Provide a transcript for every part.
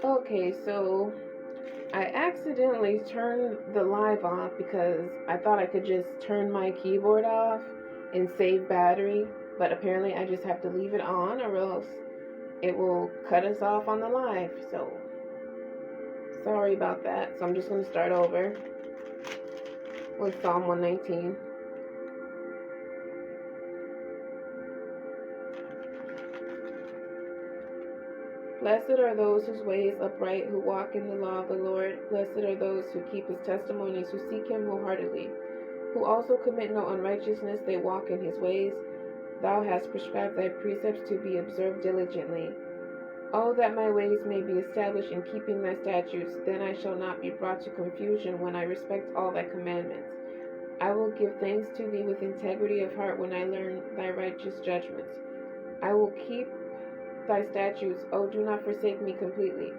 Okay, so I accidentally turned the live off because I thought I could just turn my keyboard off and save battery, but apparently I just have to leave it on or else it will cut us off on the live. So sorry about that. So I'm just going to start over with Psalm 119. Blessed are those whose way is upright, who walk in the law of the Lord. Blessed are those who keep his testimonies, who seek him wholeheartedly, who also commit no unrighteousness, they walk in his ways. Thou hast prescribed thy precepts to be observed diligently. Oh, that my ways may be established in keeping thy statutes, then I shall not be brought to confusion when I respect all thy commandments. I will give thanks to thee with integrity of heart when I learn thy righteous judgments. I will keep thy statutes, O do not forsake me completely.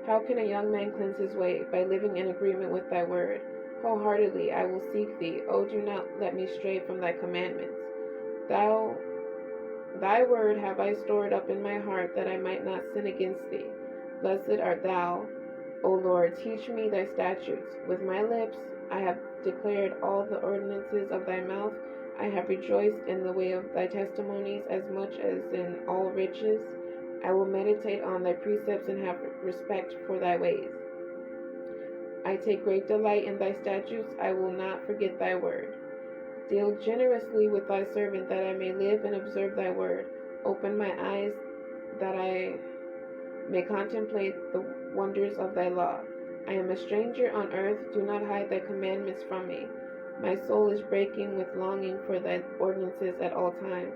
How can a young man cleanse his way? By living in agreement with thy word. Wholeheartedly I will seek thee, O do not let me stray from thy commandments. Thy word have I stored up in my heart, that I might not sin against thee. Blessed art thou, O Lord, teach me thy statutes. With my lips I have declared all the ordinances of thy mouth. I have rejoiced in the way of thy testimonies as much as in all riches. I will meditate on thy precepts and have respect for thy ways. I take great delight in thy statutes. I will not forget thy word. Deal generously with thy servant, that I may live and observe thy word. Open my eyes, that I may contemplate the wonders of thy law. I am a stranger on earth. Do not hide thy commandments from me. My soul is breaking with longing for thy ordinances at all times.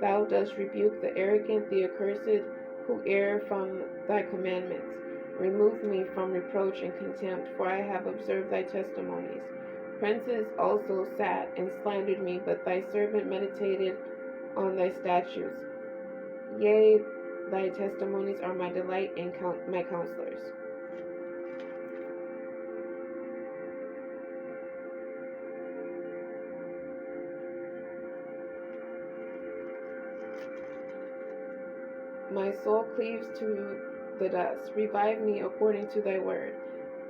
Thou dost rebuke the arrogant, the accursed, who err from thy commandments. Remove me from reproach and contempt, for I have observed thy testimonies. Princes also sat and slandered me, but thy servant meditated on thy statutes. Yea, thy testimonies are my delight and my counselors. My soul cleaves to the dust. Revive me according to thy word.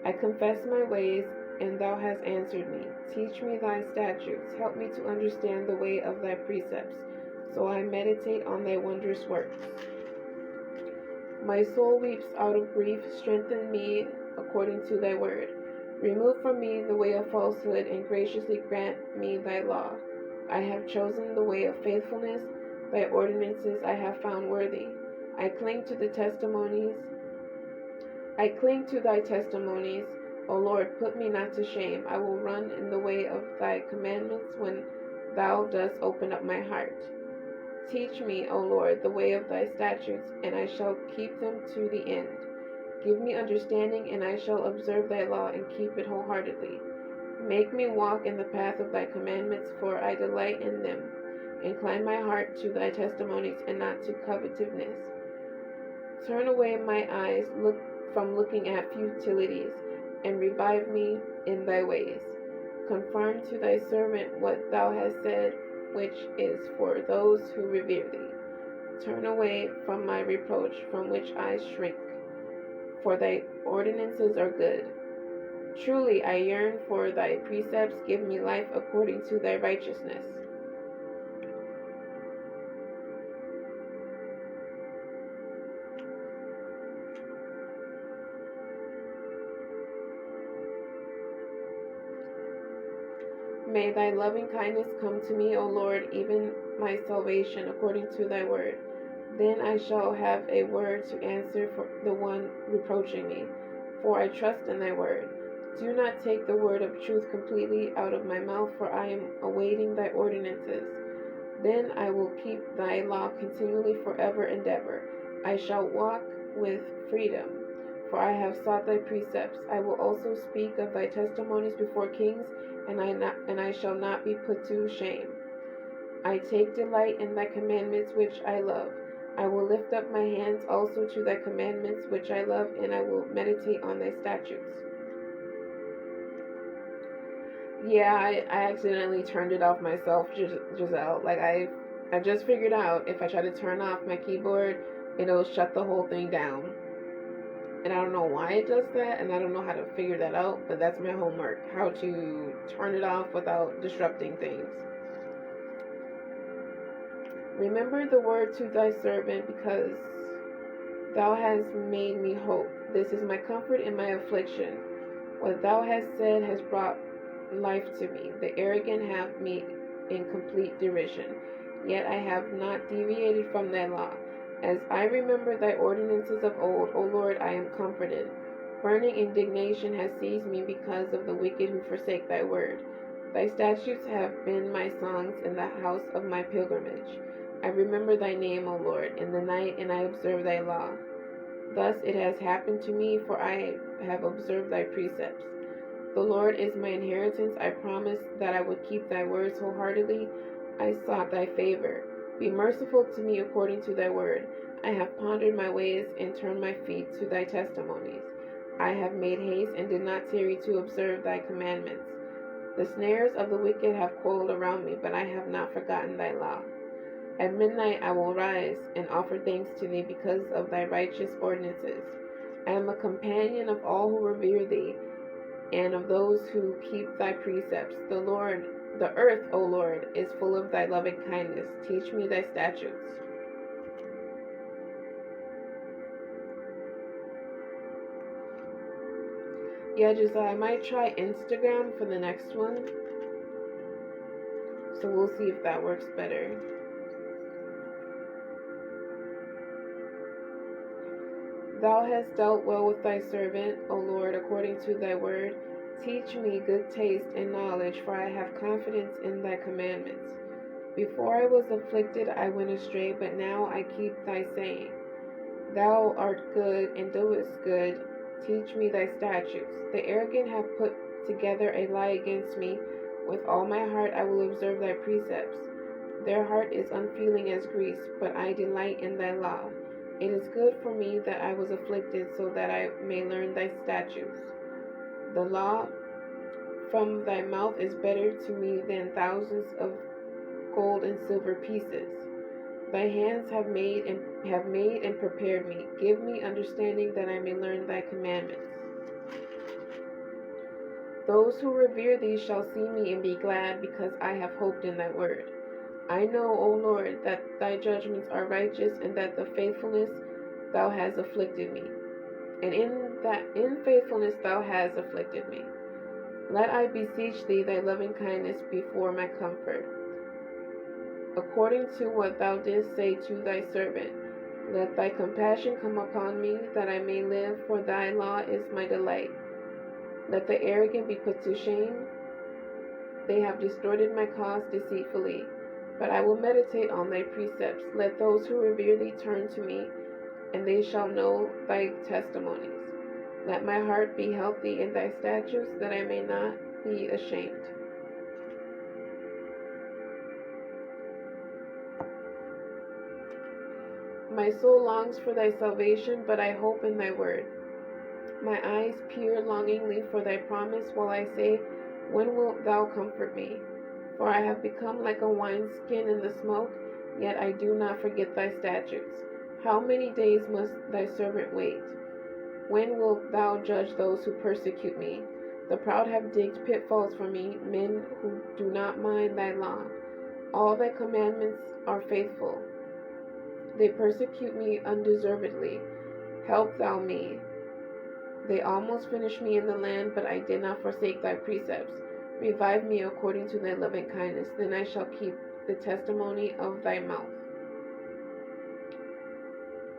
I confess my ways, and thou hast answered me. Teach me thy statutes. Help me to understand the way of thy precepts, so I meditate on thy wondrous works. My soul weeps out of grief. Strengthen me according to thy word. Remove from me the way of falsehood, and graciously grant me thy law. I have chosen the way of faithfulness. Thy ordinances I have found worthy. I cling to thy testimonies. O Lord, put me not to shame. I will run in the way of thy commandments when thou dost open up my heart. Teach me, O Lord, the way of thy statutes, and I shall keep them to the end. Give me understanding, and I shall observe thy law and keep it wholeheartedly. Make me walk in the path of thy commandments, for I delight in them. Incline my heart to thy testimonies, and not to covetousness. Turn away my eyes from looking at futilities, and revive me in thy ways. Confirm to thy servant what thou hast said, which is for those who revere thee. Turn away from my reproach, from which I shrink, for thy ordinances are good. Truly I yearn for thy precepts. Give me life according to thy righteousness. May thy loving kindness come to me, O Lord, even my salvation, according to thy word. Then I shall have a word to answer for the one reproaching me, for I trust in thy word. Do not take the word of truth completely out of my mouth, for I am awaiting thy ordinances. Then I will keep thy law continually forever and ever. I shall walk with freedom, for I have sought thy precepts. I will also speak of thy testimonies before kings, and I shall not be put to shame. I take delight in thy commandments, which I love. I will lift up my hands also to thy commandments, which I love, and I will meditate on thy statutes. Yeah, I accidentally turned it off myself, Giselle. Like, I just figured out if I try to turn off my keyboard, it'll shut the whole thing down. And I don't know why it does that, and I don't know how to figure that out, but that's my homework. How to turn it off without disrupting things. Remember the word to thy servant, because thou hast made me hope. This is my comfort in my affliction. What thou hast said has brought life to me. The arrogant have me in complete derision. Yet I have not deviated from thy law. As I remember thy ordinances of old, O Lord, I am comforted. Burning indignation has seized me because of the wicked who forsake thy word. Thy statutes have been my songs in the house of my pilgrimage. I remember thy name, O Lord, in the night, and I observe thy law. Thus it has happened to me, for I have observed thy precepts. The Lord is my inheritance. I promised that I would keep thy words wholeheartedly. I sought thy favor. Be merciful to me according to thy word. I have pondered my ways and turned my feet to thy testimonies. I have made haste and did not tarry to observe thy commandments. The snares of the wicked have coiled around me, but I have not forgotten thy law. At midnight I will rise and offer thanks to thee because of thy righteous ordinances. I am a companion of all who revere thee, and of those who keep thy precepts. The earth, O Lord, is full of thy loving kindness. Teach me thy statutes. Yeah, Josiah, I might try Instagram for the next one. So we'll see if that works better. Thou hast dealt well with thy servant, O Lord, according to thy word. Teach me good taste and knowledge, for I have confidence in thy commandments. Before I was afflicted, I went astray, but now I keep thy saying. Thou art good and doest good. Teach me thy statutes. The arrogant have put together a lie against me. With all my heart I will observe thy precepts. Their heart is unfeeling as grease, but I delight in thy law. It is good for me that I was afflicted, so that I may learn thy statutes. The law from thy mouth is better to me than thousands of gold and silver pieces. Thy hands have made and prepared me. Give me understanding that I may learn thy commandments. Those who revere thee shall see me and be glad, because I have hoped in thy word. I know, O Lord, that thy judgments are righteous, and that the faithfulness thou hast afflicted me. And in faithfulness thou hast afflicted me. Let I beseech thee thy loving kindness before my comfort. According to what thou didst say to thy servant, let thy compassion come upon me, that I may live, for thy law is my delight. Let the arrogant be put to shame. They have distorted my cause deceitfully. But I will meditate on thy precepts. Let those who revere thee turn to me, and they shall know thy testimonies. Let my heart be healthy in thy statutes, that I may not be ashamed. My soul longs for thy salvation, but I hope in thy word. My eyes peer longingly for thy promise, while I say, when wilt thou comfort me? For I have become like a wineskin in the smoke, yet I do not forget thy statutes. How many days must thy servant wait? When wilt thou judge those who persecute me? The proud have digged pitfalls for me, men who do not mind thy law. All thy commandments are faithful. They persecute me undeservedly. Help thou me. They almost finished me in the land, but I did not forsake thy precepts. Revive me according to thy loving kindness, then I shall keep the testimony of thy mouth.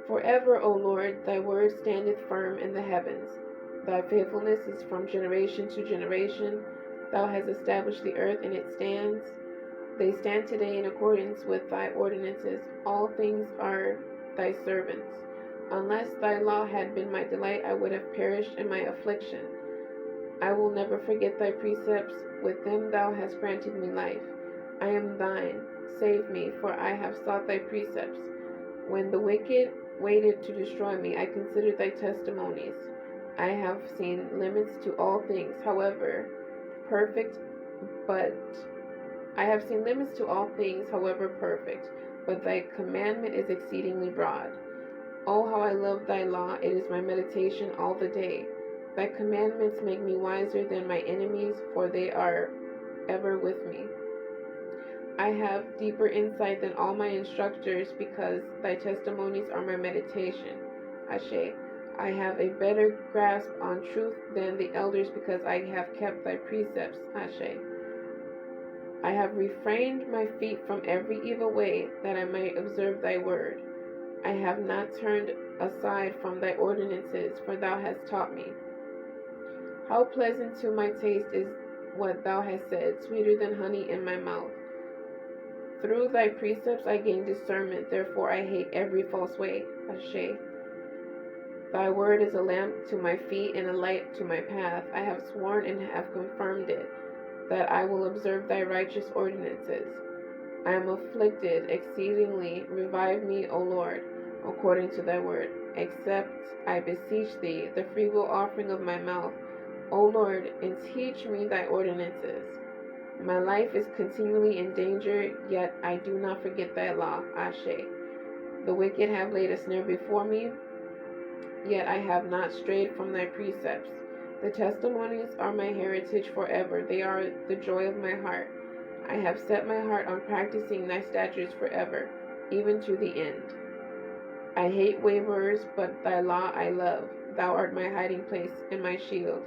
Forever, O Lord, thy word standeth firm in the heavens. Thy faithfulness is from generation to generation. Thou hast established the earth, and it stands. They stand today in accordance with thy ordinances. All things are thy servants. Unless thy law had been my delight, I would have perished in my affliction. I will never forget thy precepts. With them thou hast granted me life. I am thine. Save me, for I have sought thy precepts. When the wicked waited to destroy me, I considered thy testimonies. I have seen limits to all things, however perfect, but thy commandment is exceedingly broad. Oh, how I love thy law. It is my meditation all the day. Thy commandments make me wiser than my enemies, for they are ever with me. I have deeper insight than all my instructors, because thy testimonies are my meditation. Ashe. I have a better grasp on truth than the elders, because I have kept thy precepts. Ashe. I have refrained my feet from every evil way, that I might observe thy word. I have not turned aside from thy ordinances, for thou hast taught me. How pleasant to my taste is what thou hast said, sweeter than honey in my mouth. Through thy precepts I gain discernment, therefore I hate every false way. Ashe. Thy word is a lamp to my feet and a light to my path. I have sworn and have confirmed it, that I will observe thy righteous ordinances. I am afflicted exceedingly. Revive me, O Lord, according to thy word. Accept, I beseech thee, the freewill offering of my mouth, O Lord, and teach me thy ordinances. My life is continually in danger, yet I do not forget thy law. Ashe. The wicked have laid a snare before me, yet I have not strayed from thy precepts. The testimonies are my heritage forever. They are the joy of my heart. I have set my heart on practicing thy statutes forever, even to the end. I hate waverers, but thy law I love. Thou art my hiding place and my shield.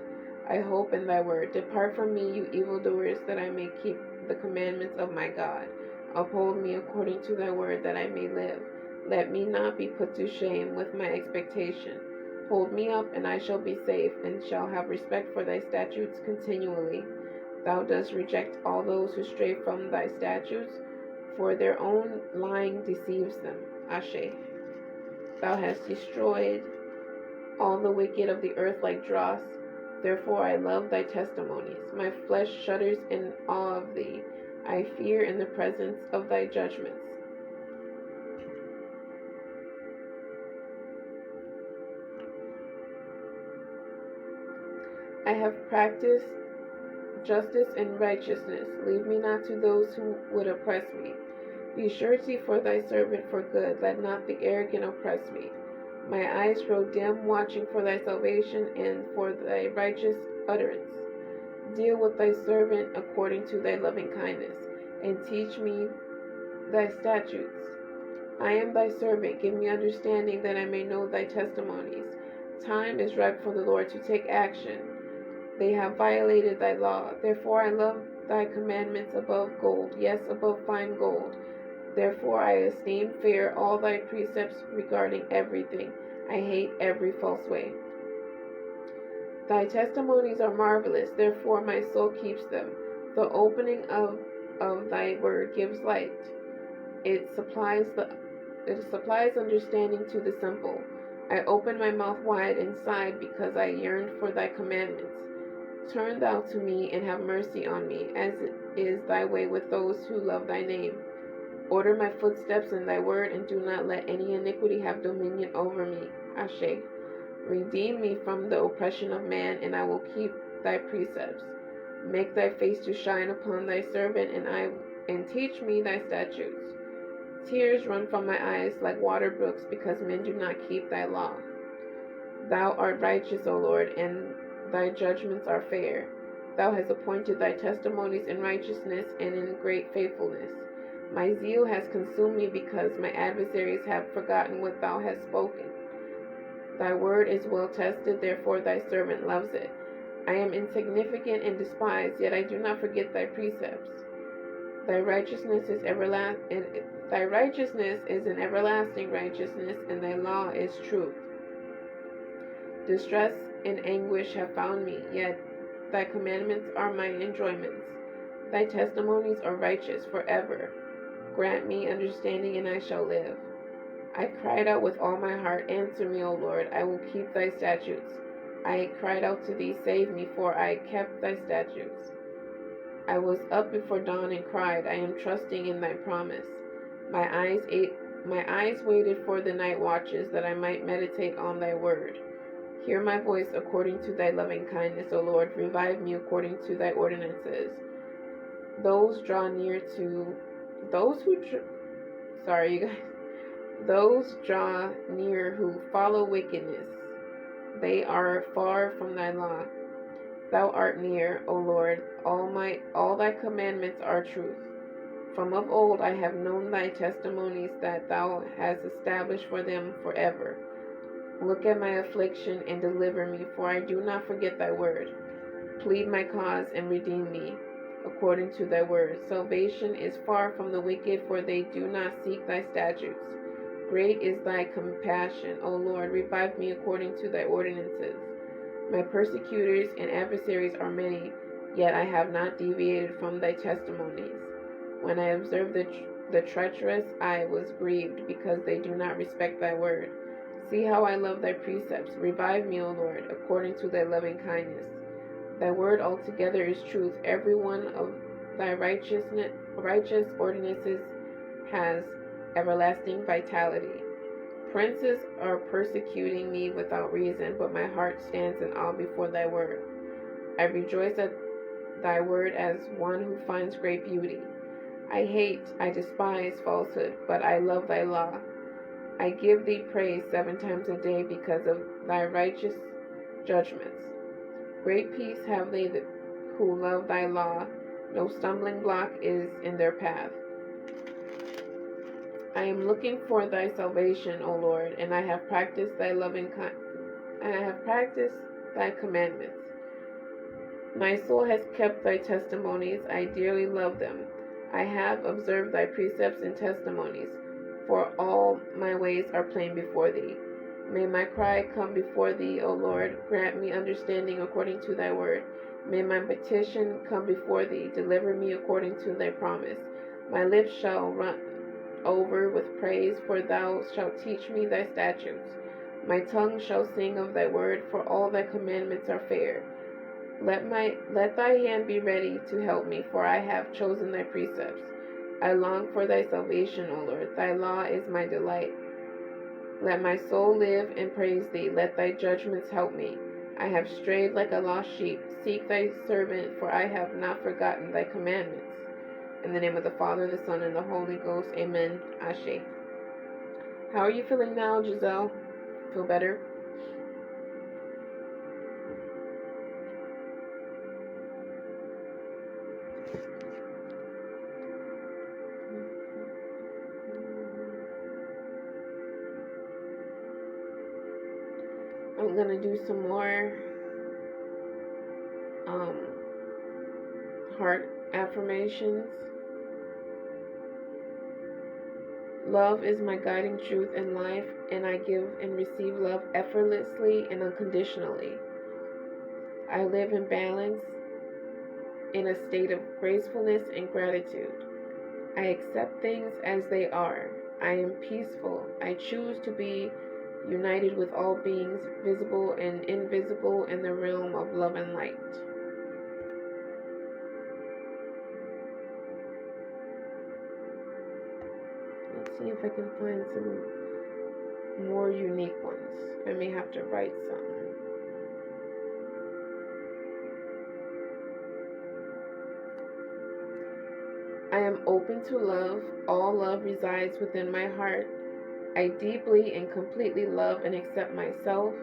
I hope in thy word. Depart from me, you evildoers, that I may keep the commandments of my God. Uphold me according to thy word, that I may live. Let me not be put to shame with my expectation. Hold me up, and I shall be safe, and shall have respect for thy statutes continually. Thou dost reject all those who stray from thy statutes, for their own lying deceives them. Ashe. Thou hast destroyed all the wicked of the earth like dross. Therefore I love thy testimonies. My flesh shudders in awe of thee. I fear in the presence of thy judgments. I have practiced justice and righteousness. Leave me not to those who would oppress me. Be surety for thy servant for good. Let not the arrogant oppress me. My eyes grow dim, watching for thy salvation and for thy righteous utterance. Deal with thy servant according to thy loving kindness, and teach me thy statutes. I am thy servant. Give me understanding, that I may know thy testimonies. Time is ripe for the Lord to take action. They have violated thy law. Therefore I love thy commandments above gold, yes, above fine gold. Therefore I esteem fair all thy precepts regarding everything. I hate every false way. Thy testimonies are marvelous, therefore my soul keeps them. The opening of thy word gives light. It supplies understanding to the simple. I opened my mouth wide and sighed, because I yearned for thy commandments. Turn thou to me and have mercy on me, as is thy way with those who love thy name. Order my footsteps in thy word, and do not let any iniquity have dominion over me. Ashe. Redeem me from the oppression of man, and I will keep thy precepts. Make thy face to shine upon thy servant, and teach me thy statutes. Tears run from my eyes like water brooks, because men do not keep thy law. Thou art righteous, O Lord, and thy judgments are fair. Thou hast appointed thy testimonies in righteousness and in great faithfulness. My zeal has consumed me, because my adversaries have forgotten what thou hast spoken. Thy word is well tested, therefore thy servant loves it. I am insignificant and despised, yet I do not forget thy precepts. Thy righteousness is an everlasting righteousness, and thy law is truth. Distress and anguish have found me, yet thy commandments are my enjoyments. Thy testimonies are righteous forever. Grant me understanding, and I shall live. I cried out with all my heart. Answer me, O Lord. I will keep thy statutes. I cried out to thee, save me, for I kept thy statutes. I was up before dawn and cried, I am trusting in thy promise. My eyes waited for the night watches, that I might meditate on thy word. Hear my voice according to thy loving kindness, O Lord. Revive me according to thy ordinances. Those who draw near Those draw near who follow wickedness. They are far from thy law. Thou art near, O Lord, all thy commandments are truth. From of old I have known thy testimonies, that thou hast established for them forever. Look at my affliction and deliver me, for I do not forget thy word. Plead my cause and redeem me, according to thy word. Salvation is far from the wicked, for they do not seek thy statutes. Great is thy compassion, O Lord. Revive me according to thy ordinances. My persecutors and adversaries are many, yet I have not deviated from thy testimonies. When I observed the treacherous, I was grieved, because they do not respect thy word. See how I love thy precepts. Revive me, O Lord, according to thy loving kindness. Thy word altogether is truth. Every one of thy righteous ordinances has everlasting vitality. Princes are persecuting me without reason, but my heart stands in awe before thy word. I rejoice at thy word as one who finds great beauty. I despise falsehood, but I love thy law. I give thee praise 7 times a day because of thy righteous judgments. Great peace have they who love thy law. No stumbling block is in their path. I am looking for thy salvation, O Lord, and I have practiced thy commandments. My soul has kept thy testimonies. I dearly love them. I have observed thy precepts and testimonies, for all my ways are plain before thee. May my cry come before thee, O Lord. Grant me understanding according to thy word. May my petition come before thee. Deliver me according to thy promise. My lips shall run over with praise, for thou shalt teach me thy statutes. My tongue shall sing of thy word, for all thy commandments are fair. Let thy hand be ready to help me, for I have chosen thy precepts. I long for thy salvation, O Lord. Thy law is my delight. Let my soul live and praise thee. Let thy judgments help me. I have strayed like a lost sheep. Seek thy servant, for I have not forgotten thy commandments. In the name of the Father, the Son, and the Holy Ghost. Amen. Ashe. How are you feeling now, Giselle? Feel better? I'm going to do some more heart affirmations. Love is my guiding truth in life, and I give and receive love effortlessly and unconditionally. I live in balance, in a state of gracefulness and gratitude. I accept things as they are. I am peaceful. I choose to be united with all beings, visible and invisible, in the realm of love and light. Let's see if I can find some more unique ones. I may have to write some. I am open to love. All love resides within my heart. I deeply and completely love and accept myself.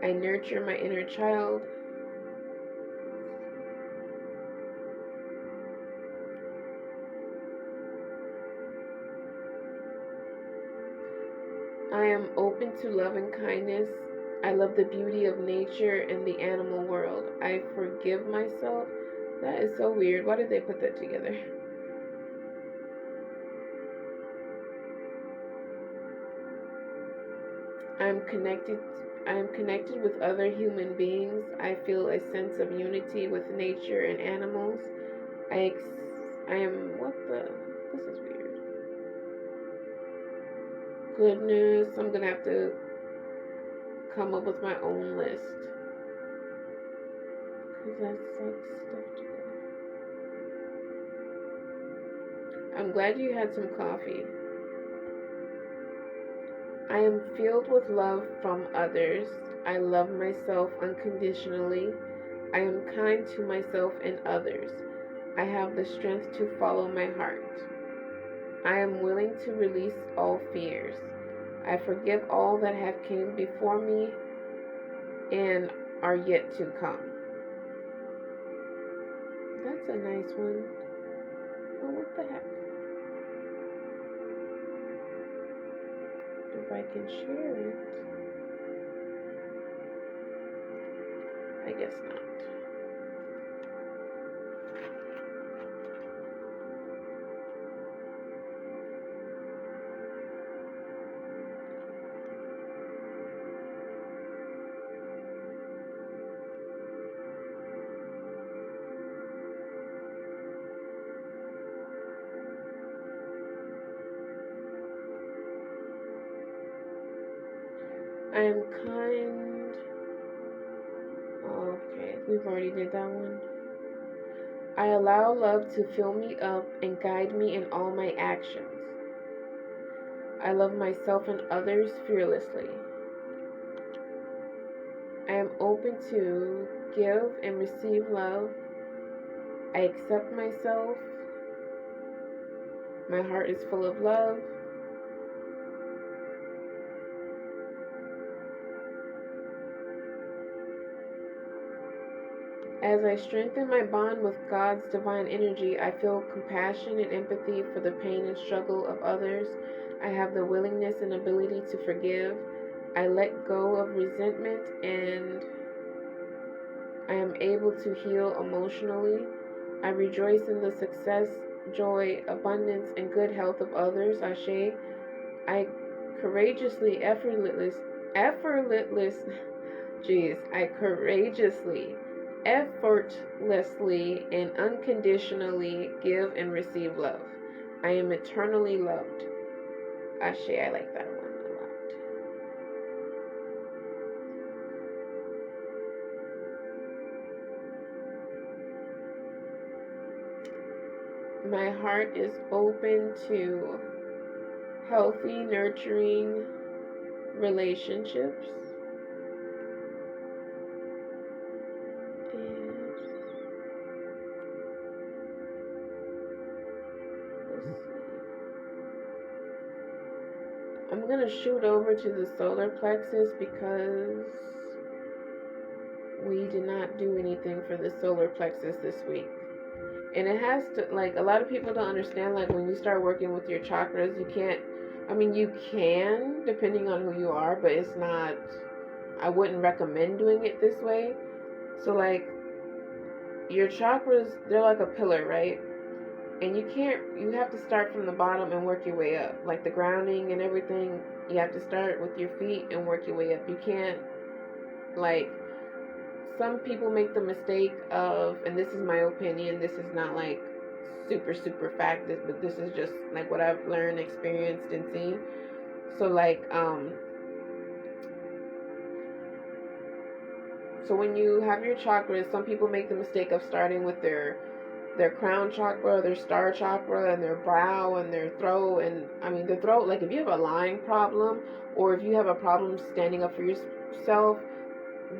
I nurture my inner child. I am open to love and kindness. I love the beauty of nature and the animal world. I forgive myself. That is so weird. Why did they put that together? I am connected with other human beings. I feel a sense of unity with nature and animals. This is weird. Goodness, I'm gonna have to come up with my own list, because that's like stuff together. I'm glad you had some coffee. I am filled with love from others. I love myself unconditionally. I am kind to myself and others. I have the strength to follow my heart. I am willing to release all fears. I forgive all that have came before me and are yet to come. That's a nice one. Oh, what the heck? If I can share it. I guess not. I am kind. Okay, we've already did that one. I allow love to fill me up and guide me in all my actions. I love myself and others fearlessly. I am open to give and receive love. I accept myself. My heart is full of love. As I strengthen my bond with God's divine energy, I feel compassion and empathy for the pain and struggle of others. I have the willingness and ability to forgive. I let go of resentment and I am able to heal emotionally. I rejoice in the success, joy, abundance, and good health of others. Ashe. I courageously, effortlessly, and unconditionally give and receive love. I am eternally loved. Ashe, I like that one a lot. My heart is open to healthy, nurturing relationships. I'm going to shoot over to the solar plexus because we did not do anything for the solar plexus this week. And it has to, like, a lot of people don't understand, like, when you start working with your chakras, you can't, I mean, you can, depending on who you are, but it's not, I wouldn't recommend doing it this way. So, like, your chakras, they're like a pillar, right? And you have to start from the bottom and work your way up. Like the grounding and everything, you have to start with your feet and work your way up. You can't, like, some people make the mistake of, and this is my opinion, this is not like super fact, but this is just like what I've learned, experienced, and seen. So like, so when you have your chakras, some people make the mistake of starting with their crown chakra, their star chakra, and their brow, and their throat. And I mean, the throat, like if you have a lying problem, or if you have a problem standing up for yourself,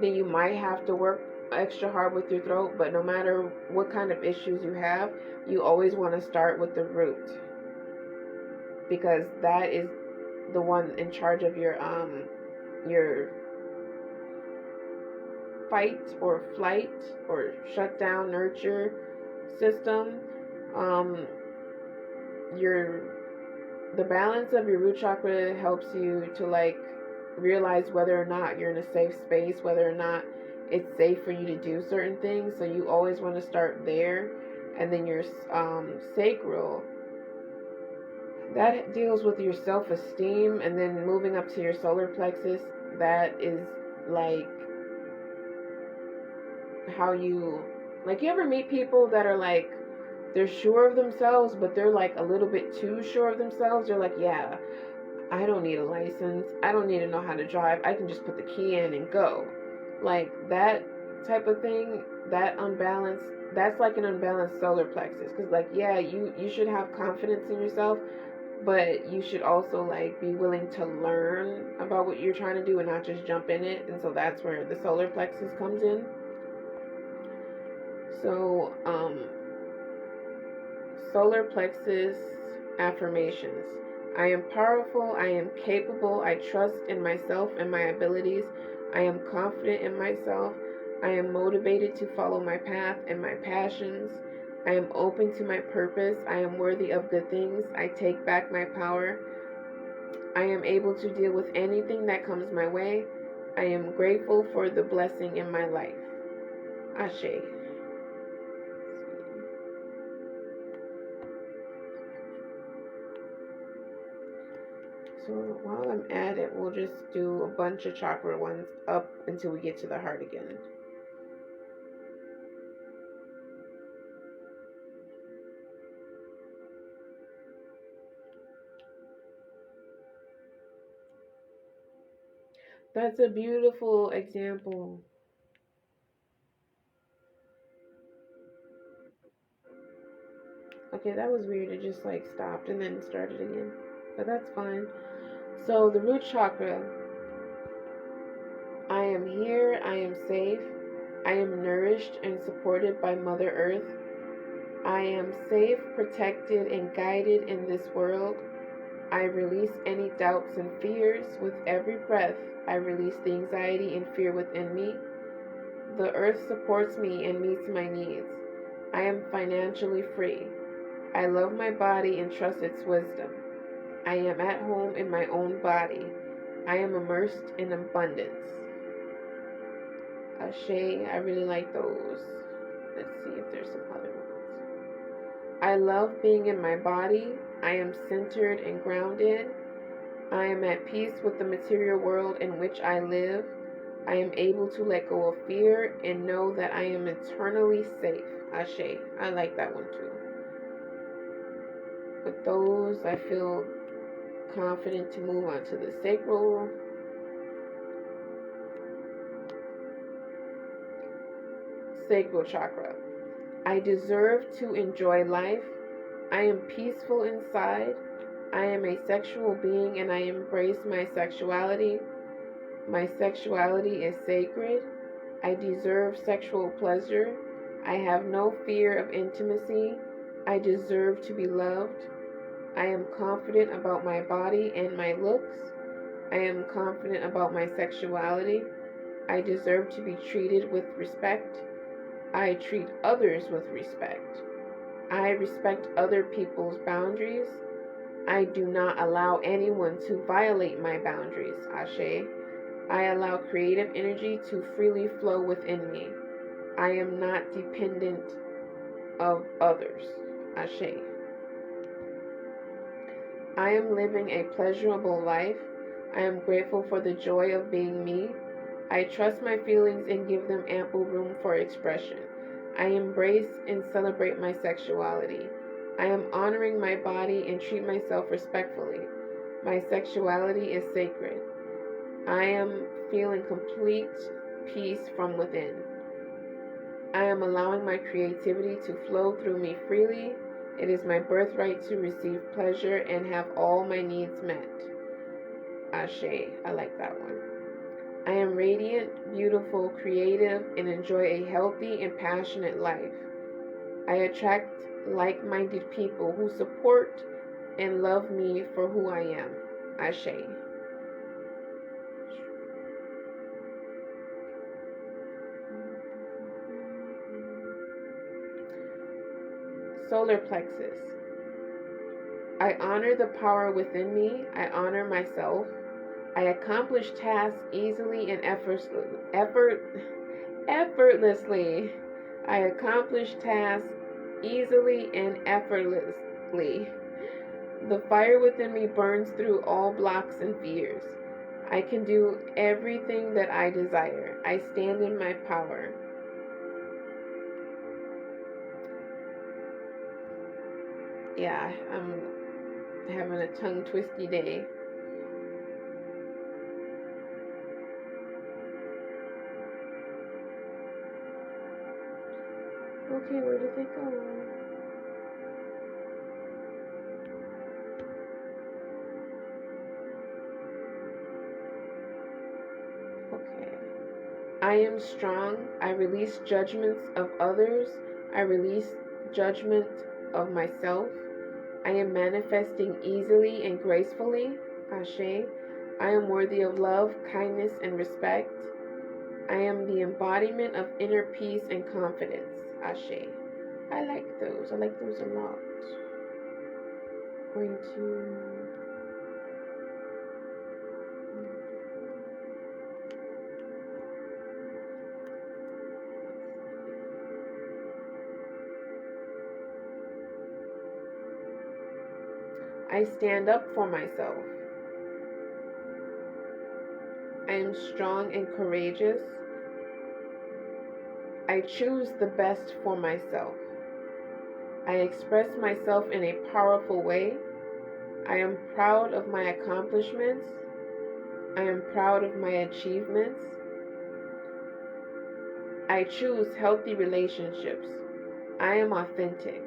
then you might have to work extra hard with your throat. But no matter what kind of issues you have, you always want to start with the root, because that is the one in charge of your fight or flight or shut down nurture system. The balance of your root chakra helps you to like realize whether or not you're in a safe space, whether or not it's safe for you to do certain things. So you always want to start there. And then your sacral, that deals with your self-esteem. And then moving up to your solar plexus, that is like how you, like, you ever meet people that are like, they're sure of themselves, but they're like a little bit too sure of themselves. They're like, yeah, I don't need a license, I don't need to know how to drive, I can just put the key in and go. Like that type of thing, that unbalanced, that's like an unbalanced solar plexus. Because like, yeah, you should have confidence in yourself, but you should also like be willing to learn about what you're trying to do and not just jump in it. And so that's where the solar plexus comes in. So solar plexus affirmations. I am powerful. I am capable. I trust in myself and my abilities. I am confident in myself. I am motivated to follow my path and my passions. I am open to my purpose. I am worthy of good things. I take back my power. I am able to deal with anything that comes my way. I am grateful for the blessing in my life. Ashe. So while I'm at it, we'll just do a bunch of chakra ones up until we get to the heart again. That's a beautiful example. Okay, that was weird. It just like stopped and then started again. But that's fine. So the root chakra. I am here. I am safe. I am nourished and supported by Mother Earth. I am safe, protected, and guided in this world. I release any doubts and fears. With every breath, I release the anxiety and fear within me. The earth supports me and meets my needs. I am financially free. I love my body and trust its wisdom. I am at home in my own body. I am immersed in abundance. Ashe, I really like those. Let's see if there's some other ones. I love being in my body. I am centered and grounded. I am at peace with the material world in which I live. I am able to let go of fear and know that I am eternally safe. Ashe, I like that one too. With those, I feel confident to move on to the sacral. Sacral chakra. I deserve to enjoy life. I am peaceful inside. I am a sexual being and I embrace my sexuality. My sexuality is sacred. I deserve sexual pleasure. I have no fear of intimacy. I deserve to be loved. I am confident about my body and my looks. I am confident about my sexuality. I deserve to be treated with respect. I treat others with respect. I respect other people's boundaries. I do not allow anyone to violate my boundaries. Ashe. I allow creative energy to freely flow within me. I am not dependent of others. Ashe. I am living a pleasurable life. I am grateful for the joy of being me. I trust my feelings and give them ample room for expression. I embrace and celebrate my sexuality. I am honoring my body and treat myself respectfully. My sexuality is sacred. I am feeling complete peace from within. I am allowing my creativity to flow through me freely. It is my birthright to receive pleasure and have all my needs met. Ashe, I like that one. I am radiant, beautiful, creative, and enjoy a healthy and passionate life. I attract like-minded people who support and love me for who I am. Ashe. Solar plexus. I honor the power within me. I honor myself. I accomplish tasks easily and effortlessly. I accomplish tasks easily and effortlessly. The fire within me burns through all blocks and fears. I can do everything that I desire. I stand in my power. Yeah, I'm having a tongue twisty day. Okay, where did they go? Okay. I am strong. I release judgments of others. I release judgment of myself. I am manifesting easily and gracefully. Ashe. I am worthy of love, kindness, and respect. I am the embodiment of inner peace and confidence. Ashe. I like those. I like those a lot. Going to... I stand up for myself. I am strong and courageous. I choose the best for myself. I express myself in a powerful way. I am proud of my accomplishments. I am proud of my achievements. I choose healthy relationships. I am authentic.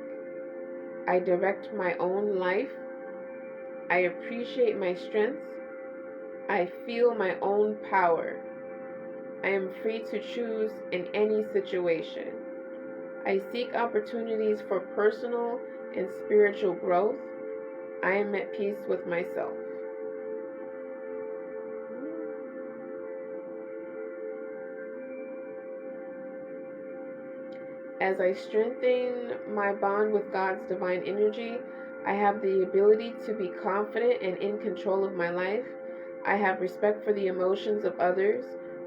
I direct my own life. I appreciate my strengths. I feel my own power. I am free to choose in any situation. I seek opportunities for personal and spiritual growth. I am at peace with myself. As I strengthen my bond with God's divine energy, I have the ability to be confident and in control of my life. I have respect for the emotions of others.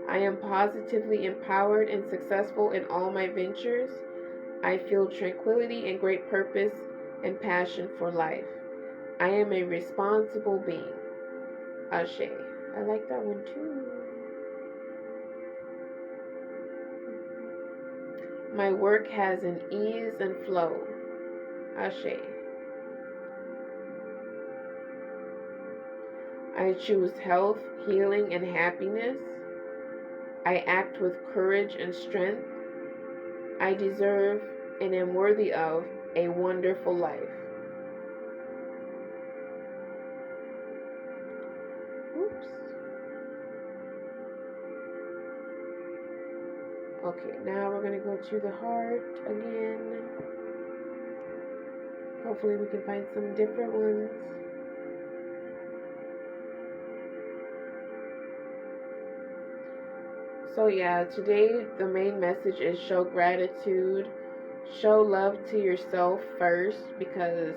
I am positively empowered and successful in all my ventures. I feel tranquility and great purpose and passion for life. I am a responsible being. Ashe. I like that one too. My work has an ease and flow. Ashe. I choose health, healing, and happiness. I act with courage and strength. I deserve and am worthy of a wonderful life. Oops. Okay, now we're going to go to the heart again. Hopefully we can find some different ones. So yeah, today the main message is show gratitude, show love to yourself first, because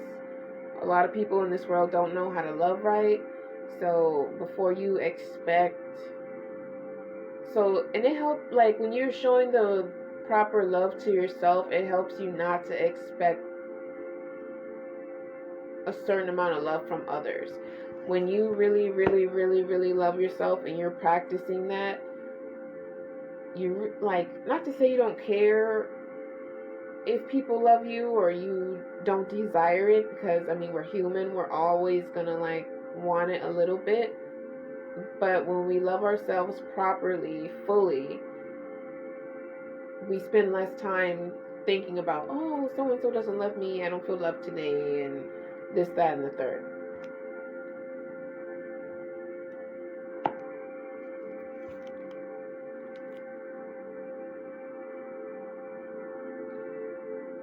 a lot of people in this world don't know how to love right. So before you expect, and it helps, like when you're showing the proper love to yourself, it helps you not to expect a certain amount of love from others. When you really, really, really, really love yourself and you're practicing that, you like, not to say you don't care if people love you or you don't desire it, because I mean, we're human, we're always gonna like want it a little bit. But when we love ourselves properly, fully, we spend less time thinking about, oh, so and so doesn't love me, I don't feel loved today, and this, that, and the third.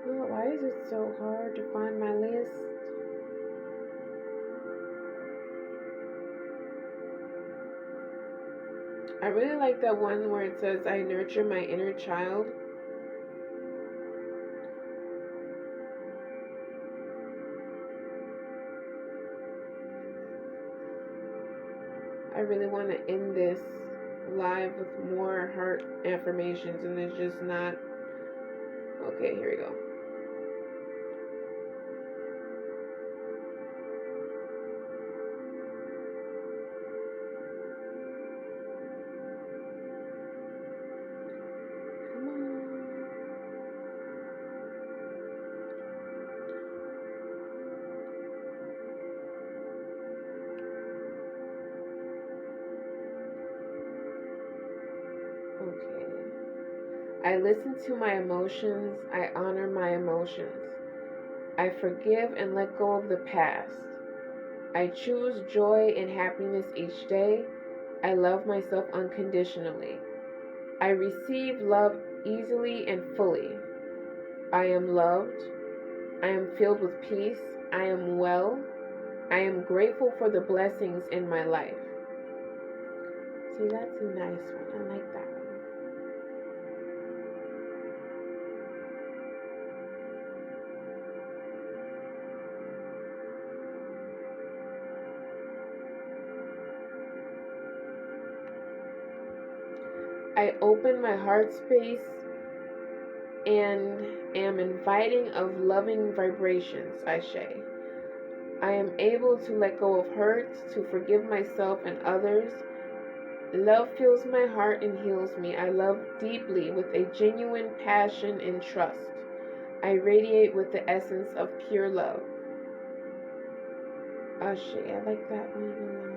Why is it so hard to find my list? I really like that one where it says, I nurture my inner child. I really want to end this live with more heart affirmations, and it's just not. Okay, here we go. Okay. I listen to my emotions. I honor my emotions. I forgive and let go of the past. I choose joy and happiness each day. I love myself unconditionally. I receive love easily and fully. I am loved. I am filled with peace. I am well. I am grateful for the blessings in my life. See, that's a nice one. I like that one. I open my heart space and am inviting of loving vibrations, Ashe. I am able to let go of hurts, to forgive myself and others. Love fills my heart and heals me. I love deeply with a genuine passion and trust. I radiate with the essence of pure love. Ashe, I like that one a lot.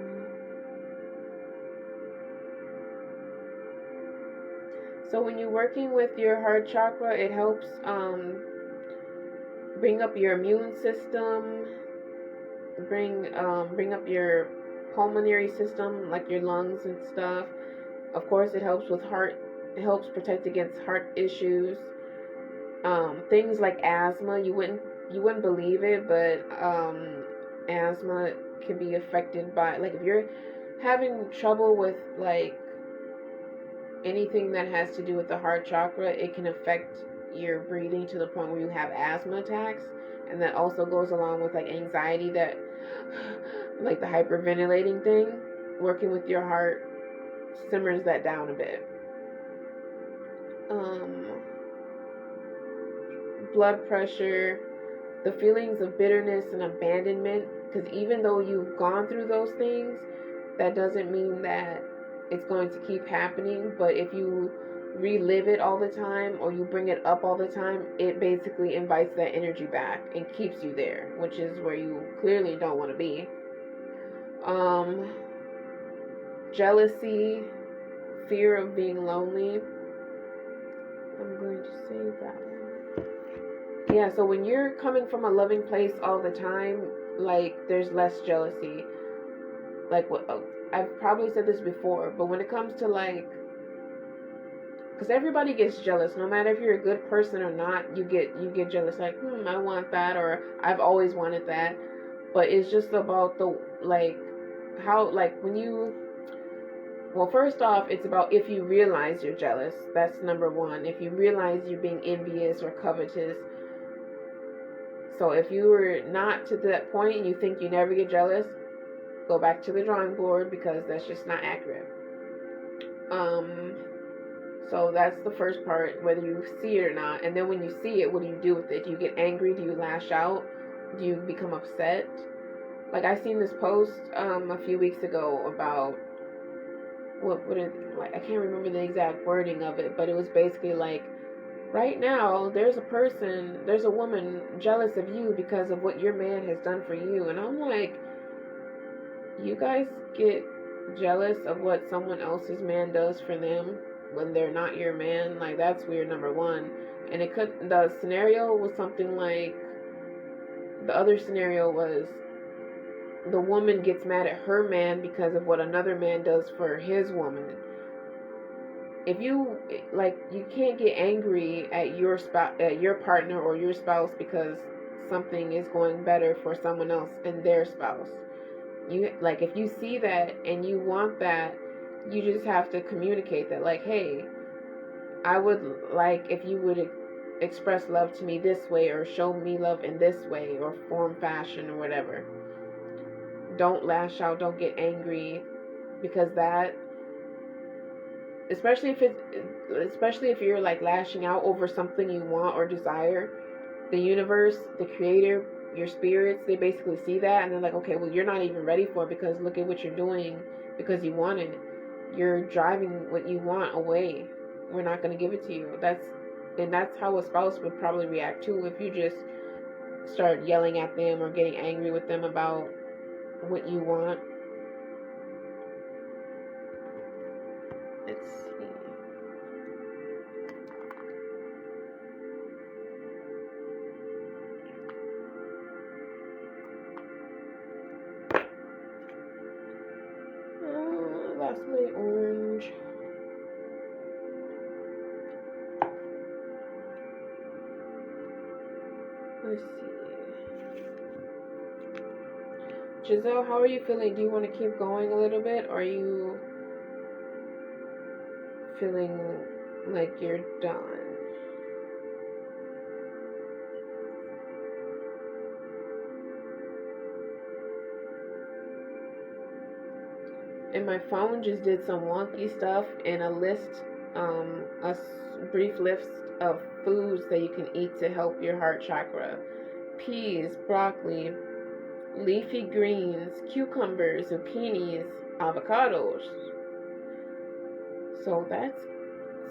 So when you're working with your heart chakra, it helps bring up your immune system, bring up your pulmonary system, like your lungs and stuff. Of course, it helps with heart. It helps protect against heart issues. Things like asthma. You wouldn't believe it, but asthma can be affected by, like, if you're having trouble with like anything that has to do with the heart chakra, it can affect your breathing to the point where you have asthma attacks. And that also goes along with like anxiety, that like the hyperventilating thing. Working with your heart simmers that down a bit. Blood pressure, the feelings of bitterness and abandonment, because even though you've gone through those things, that doesn't mean that it's going to keep happening. But if you relive it all the time, or you bring it up all the time, it basically invites that energy back and keeps you there, which is where you clearly don't want to be. Jealousy, fear of being lonely. I'm going to save that one. Yeah, so when you're coming from a loving place all the time, like, there's less jealousy. Like, what I've probably said this before, but when it comes to like, because everybody gets jealous, no matter if you're a good person or not, you get jealous. Like, I want that, or I've always wanted that. But it's just about the, like, how, like, when you, well, first off, it's about if you realize you're jealous. That's number one. If you realize you're being envious or covetous. So if you were not to that point and you think you never get jealous, go back to the drawing board, because that's just not accurate. So that's the first part, whether you see it or not. And then when you see it, what do you do with it? Do you get angry? Do you lash out? Do you become upset? Like, I seen this post a few weeks ago about what is, like, I can't remember the exact wording of it, but it was basically like, right now there's a woman jealous of you because of what your man has done for you. And I'm like, you guys get jealous of what someone else's man does for them when they're not your man? Like, that's weird, number one. And the scenario was something like, the other scenario was the woman gets mad at her man because of what another man does for his woman. If you, like, you can't get angry at your partner or your spouse because something is going better for someone else and their spouse. You, like, if you see that and you want that, you just have to communicate that, like, hey, I would like if you would express love to me this way, or show me love in this way, or form, fashion, or whatever. Don't lash out, don't get angry, because that, especially if you're like lashing out over something you want or desire, the universe, the creator, your spirits, they basically see that and they're like, okay, well, you're not even ready for it, because look at what you're doing because you want it. You're driving what you want away. We're not going to give it to you. That's how a spouse would probably react too, if you just start yelling at them or getting angry with them about what you want. Let's see. That's my orange. Let's see. Giselle, how are you feeling? Do you want to keep going a little bit, or are you feeling like you're done? And my phone just did some wonky stuff in a list, brief list of foods that you can eat to help your heart chakra. Peas, broccoli, leafy greens, cucumbers, zucchinis, avocados. So that's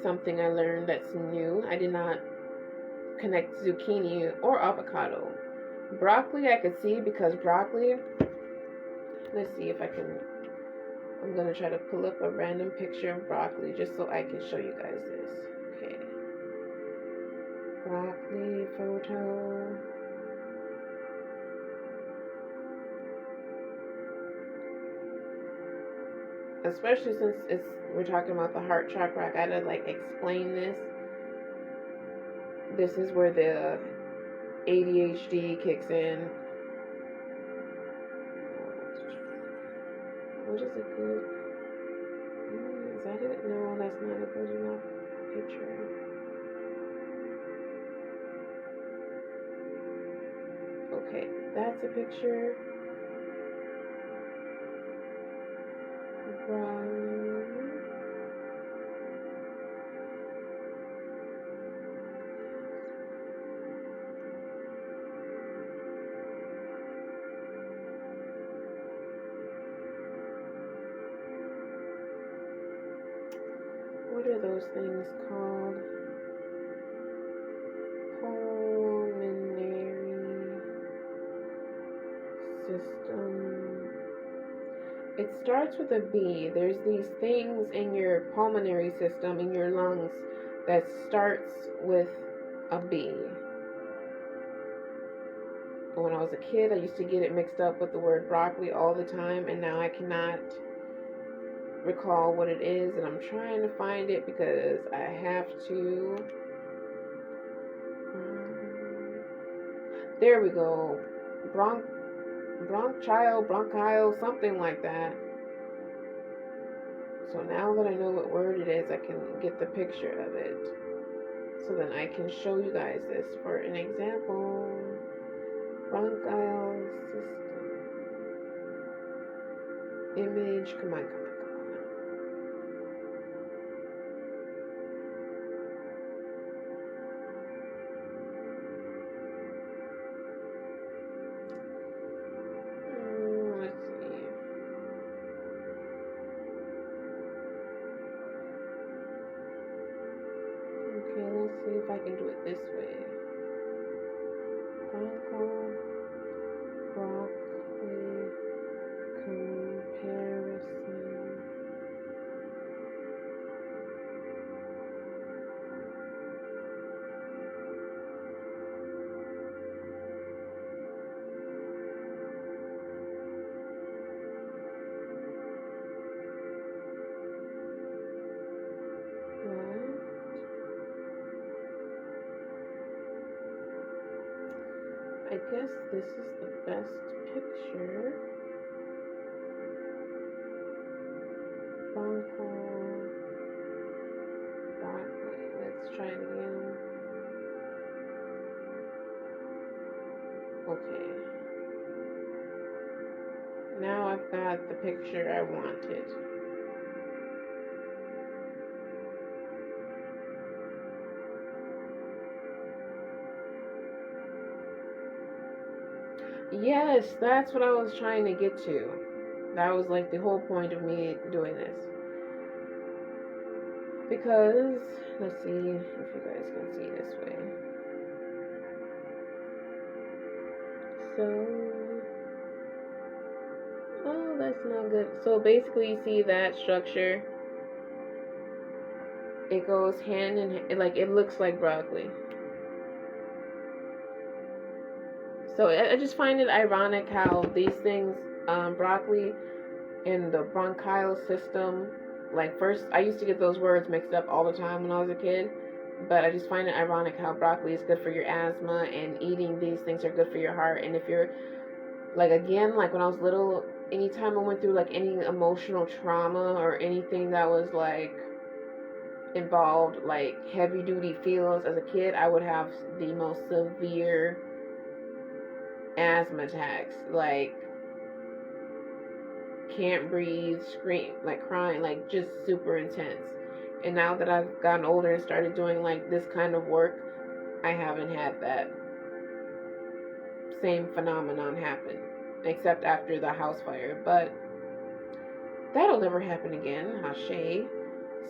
something I learned that's new. I did not connect zucchini or avocado. Broccoli I could see because broccoli, let's see if I can, I'm going to try to pull up a random picture of broccoli just so I can show you guys this. Okay. Broccoli photo. Especially since we're talking about the heart chakra, I gotta like explain this. This is where the ADHD kicks in. What is a good? Is that it? No, that's not a good enough picture. Okay, that's a picture. What are those things called? Pulmonary system. It starts with a B. There's these things in your pulmonary system, in your lungs, that starts with a B. When I was a kid, I used to get it mixed up with the word broccoli all the time, and now I cannot recall what it is, and I'm trying to find it because I have to. There we go. Bronchial, something like that. So now that I know what word it is, I can get the picture of it. So then I can show you guys this for an example. Bronchial system. Image, come on. Let's see if I can do it this way. Bronchial, broccoli, comparison. I guess this is the best picture. Bronchial, broccoli. Let's try it again. Okay. Now I've got the picture I wanted. Yes, that's what I was trying to get to. That was like the whole point of me doing this. Because, let's see if you guys can see this way. So, oh, that's not good. So basically you see that structure. It goes hand in hand, like it looks like broccoli. So I just find it ironic how these things, broccoli and the bronchial system, like first, I used to get those words mixed up all the time when I was a kid, but I just find it ironic how broccoli is good for your asthma and eating these things are good for your heart. And if you're Like, again, like when I was little, anytime I went through like any emotional trauma or anything that was like involved like heavy duty feelings as a kid, I would have the most severe asthma attacks. Like, can't breathe, scream, like crying, like just super intense. And now that I've gotten older and started doing like this kind of work, I haven't had that same phenomenon happen, except after the house fire. But that'll never happen again, Hashay.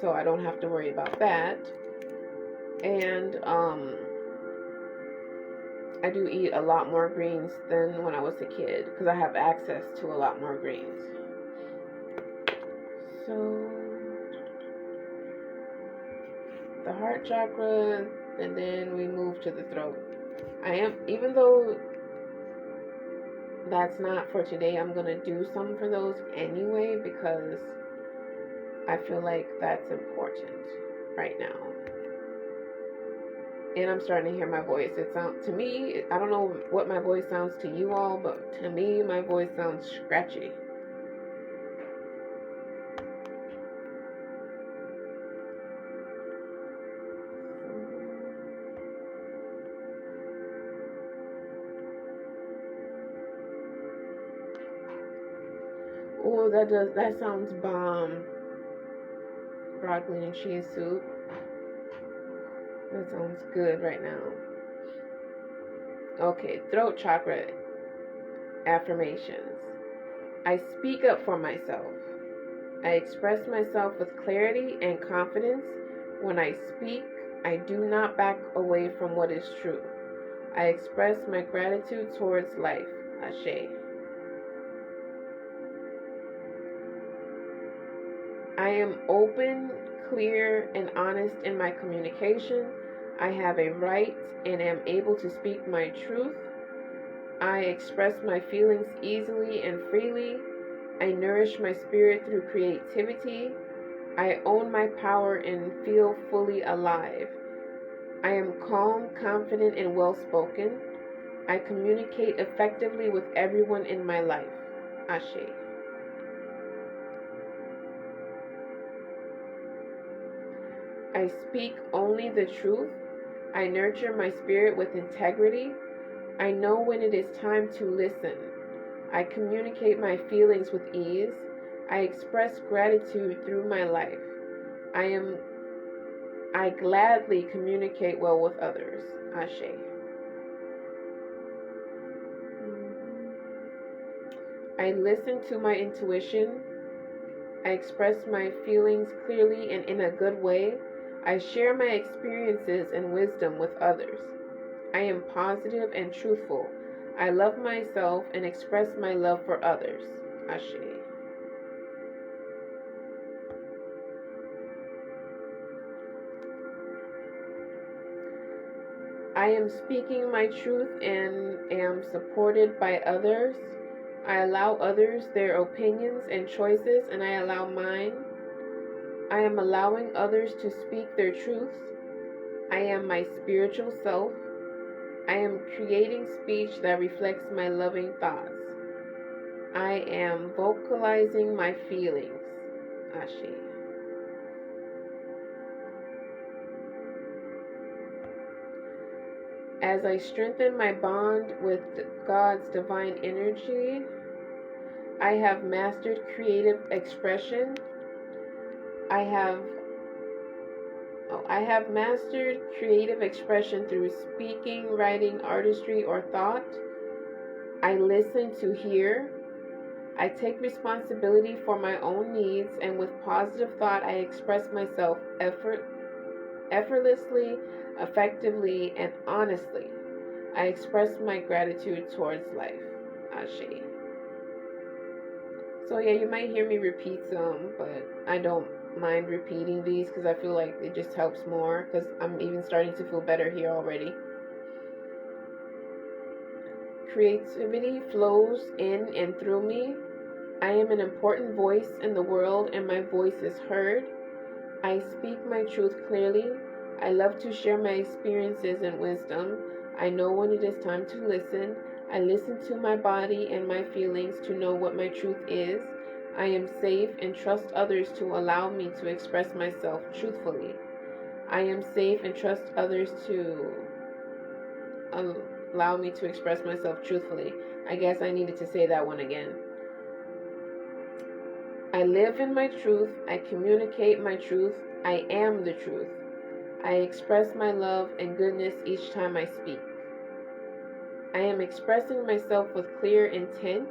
So I don't have to worry about that. And I do eat a lot more greens than when I was a kid because I have access to a lot more greens. So the heart chakra, and then we move to the throat. Even though that's not for today, I'm gonna do some for those anyway because I feel like that's important right now. And I'm starting to hear my voice. It sounds, to me, I don't know what my voice sounds to you all, but to me, my voice sounds scratchy. Oh, that sounds bomb. Broccoli and cheese soup. That sounds good right now. Okay, throat chakra affirmations. I speak up for myself. I express myself with clarity and confidence. When I speak, I do not back away from what is true. I express my gratitude towards life. Ashe. I am open, clear, and honest in my communication. I have a right and am able to speak my truth. I express my feelings easily and freely. I nourish my spirit through creativity. I own my power and feel fully alive. I am calm, confident, and well-spoken. I communicate effectively with everyone in my life. Ashe. I speak only the truth. I nurture my spirit with integrity. I know when it is time to listen. I communicate my feelings with ease. I express gratitude through my life. I gladly communicate well with others. Ashe. I listen to my intuition. I express my feelings clearly and in a good way. I share my experiences and wisdom with others. I am positive and truthful. I love myself and express my love for others. Ashe. I am speaking my truth and am supported by others. I allow others their opinions and choices, and I allow mine. I am allowing others to speak their truths. I am my spiritual self. I am creating speech that reflects my loving thoughts. I am vocalizing my feelings. Ashe. As I strengthen my bond with God's divine energy, I have mastered creative expression. I have mastered creative expression through speaking, writing, artistry, or thought. I listen to hear. I take responsibility for my own needs, and with positive thought, I express myself effortlessly, effectively, and honestly. I express my gratitude towards life. Ashe. So yeah, you might hear me repeat some, but I don't mind repeating these because I feel like it just helps more, because I'm even starting to feel better here already. Creativity flows in and through me. I am an important voice in the world, and my voice is heard. I speak my truth clearly. I love to share my experiences and wisdom. I know when it is time to listen. I listen to my body and my feelings to know what my truth is. I am safe and trust others to allow me to express myself truthfully. I am safe and trust others to allow me to express myself truthfully. I guess I needed to say that one again. I live in my truth. I communicate my truth. I am the truth. I express my love and goodness each time I speak. I am expressing myself with clear intent.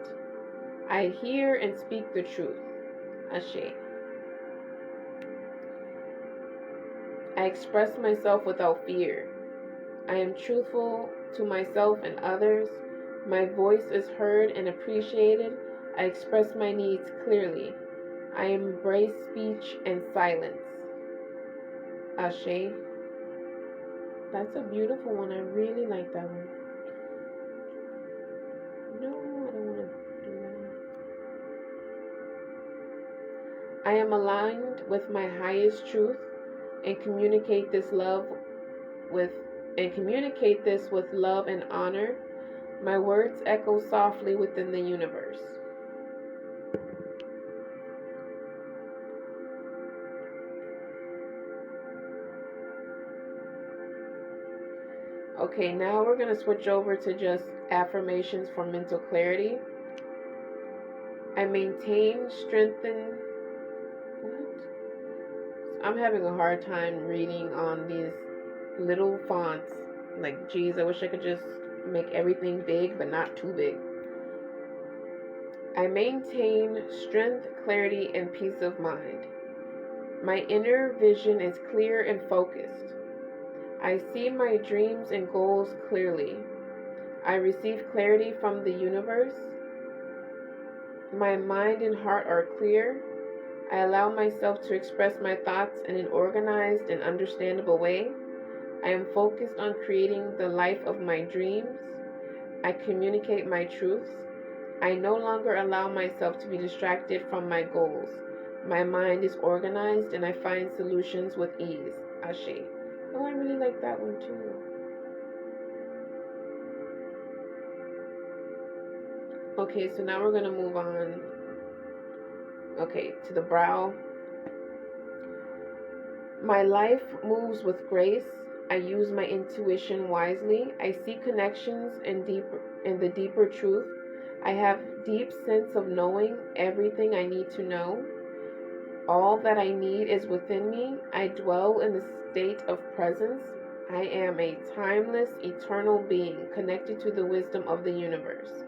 I hear and speak the truth. Ashe. I express myself without fear. I am truthful to myself and others. My voice is heard and appreciated. I express my needs clearly. I embrace speech and silence. Ashe. That's a beautiful one. I really like that one. No, I don't want to do that. I am aligned with my highest truth and communicate this with love and honor. My words echo softly within the universe. Okay, now we're going to switch over to just affirmations for mental clarity. I maintain, strengthen. What? I'm having a hard time reading on these little fonts. Like, geez, I wish I could just make everything big, but not too big. I maintain strength, clarity, and peace of mind. My inner vision is clear and focused. I see my dreams and goals clearly. I receive clarity from the universe. My mind and heart are clear. I allow myself to express my thoughts in an organized and understandable way. I am focused on creating the life of my dreams. I communicate my truths. I no longer allow myself to be distracted from my goals. My mind is organized and I find solutions with ease. Ashe. Oh, I really like that one too. Okay, so now we're going to move on. Okay, to the brow. My life moves with grace. I use my intuition wisely. I see connections in the deeper truth. I have deep sense of knowing everything I need to know. All that I need is within me. I dwell in the state of presence. I am a timeless, eternal being connected to the wisdom of the universe.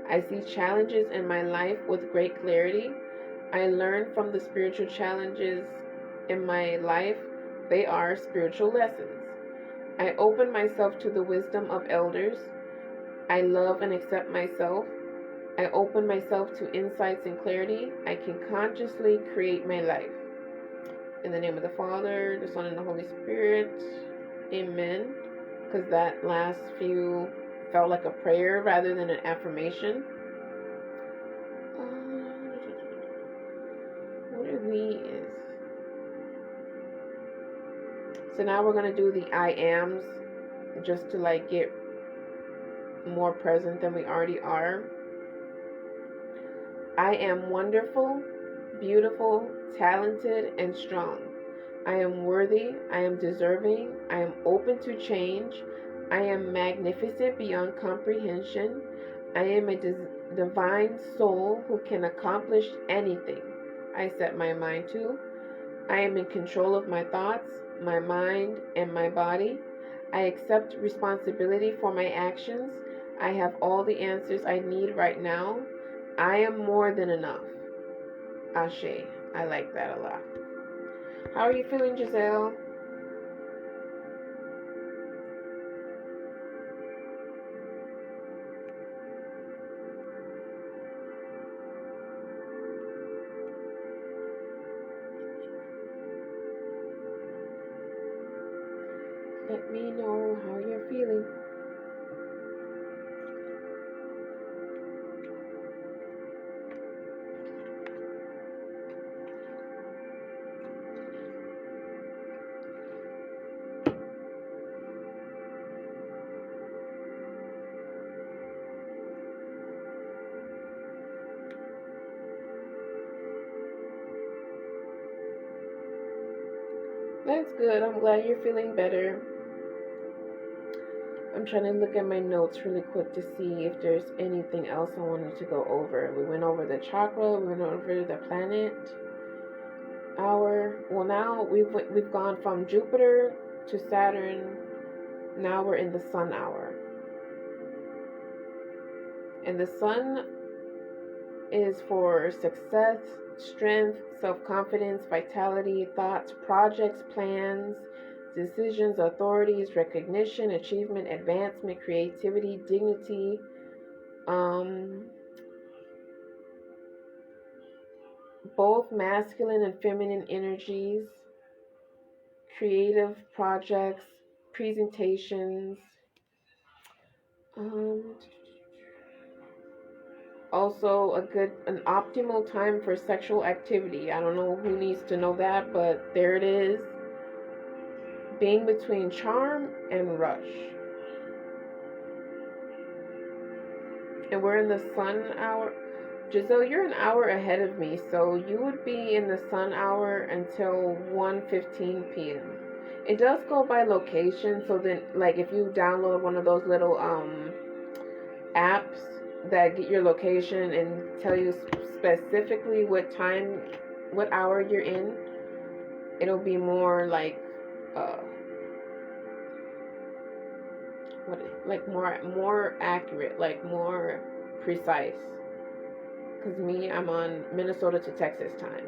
I see challenges in my life with great clarity. I learn from the spiritual challenges in my life. They are spiritual lessons. I open myself to the wisdom of elders. I love and accept myself. I open myself to insights and clarity. I can consciously create my life. In the name of the Father, the Son, and the Holy Spirit. Amen. Because that last few felt like a prayer rather than an affirmation. What are these? So now we're going to do the I ams just to like get more present than we already are. I am wonderful, beautiful, talented, and strong. I am worthy. I am deserving. I am open to change. I am magnificent beyond comprehension. I am a divine soul who can accomplish anything I set my mind to. I am in control of my thoughts, my mind, and my body. I accept responsibility for my actions. I have all the answers I need right now. I am more than enough. Ashe. I like that a lot. How are you feeling, Giselle? Let me know how you're feeling. That's good. I'm glad you're feeling better. I'm trying to look at my notes really quick to see if there's anything else I wanted to go over. We went over the chakra, we went over the planet hour. Well, now we've gone from Jupiter to Saturn. Now we're in the sun hour. And the sun is for success, strength, self-confidence, vitality, thoughts, projects, plans, decisions, authorities, recognition, achievement, advancement, creativity, dignity, both masculine and feminine energies, creative projects, presentations, also an optimal time for sexual activity. I don't know who needs to know that, but there it is. Being between charm and rush. And we're in the sun hour. Giselle, you're an hour ahead of me, so you would be in the sun hour until 1:15 p.m. It does go by location, so then, like, if you download one of those little apps that get your location and tell you specifically what time, what hour you're in, it'll be more like more accurate, like more precise. Because me, I'm on Minnesota to Texas time,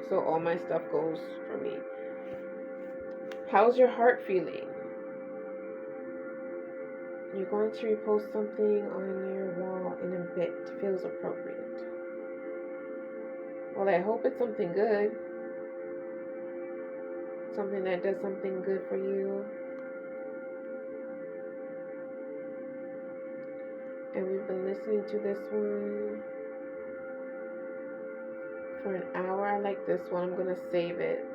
so all my stuff goes for me. How's your heart feeling? You're going to repost something on your wall in a bit. Feels appropriate. Well, I hope it's something good. Something that does something good for you. And we've been listening to this one for an hour. I like this one. I'm going to save it.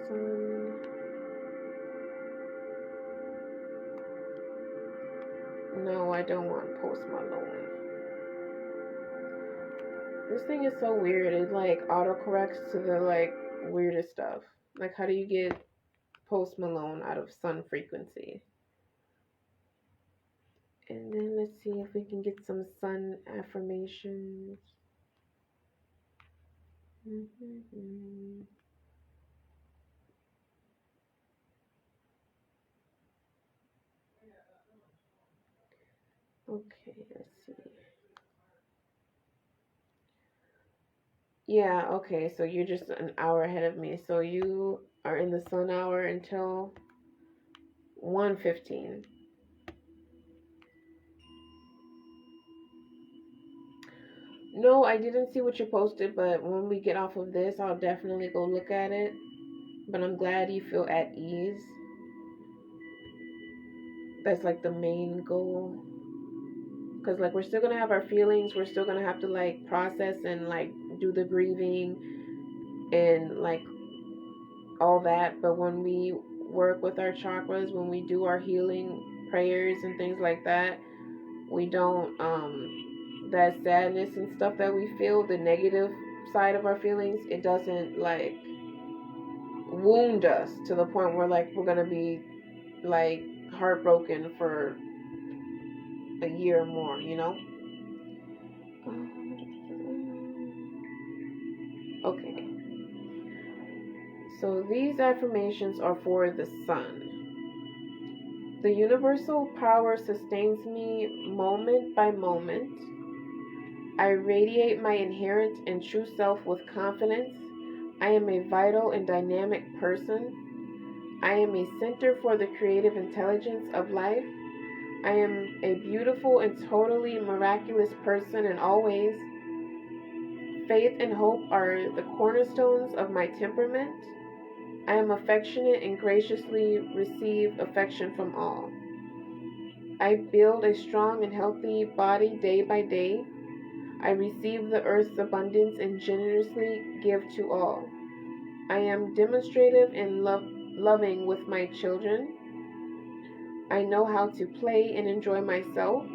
Sun. No, I don't want Post Malone. This thing is so weird. It like autocorrects to the like weirdest stuff. Like, how do you get Post Malone out of sun frequency? And then let's see if we can get some sun affirmations. Okay, let's see. Yeah, okay, so you're just an hour ahead of me. So you are in the sun hour until 1:15. No, I didn't see what you posted, but when we get off of this, I'll definitely go look at it. But I'm glad you feel at ease. That's like the main goal. Because like we're still going to have our feelings. We're still going to have to like process and like do the grieving and like all that. But when we work with our chakras, when we do our healing prayers and things like that, we don't that sadness and stuff that we feel, the negative side of our feelings, it doesn't like wound us to the point where like we're gonna be like heartbroken for a year or more, you know. Okay, so these affirmations are for the sun. The universal power sustains me moment by moment. I radiate my inherent and true self with confidence. I am a vital and dynamic person. I am a center for the creative intelligence of life. I am a beautiful and totally miraculous person in all ways. Faith and hope are the cornerstones of my temperament. I am affectionate and graciously receive affection from all. I build a strong and healthy body day by day. I receive the earth's abundance and generously give to all. I am demonstrative and loving with my children. I know how to play and enjoy myself.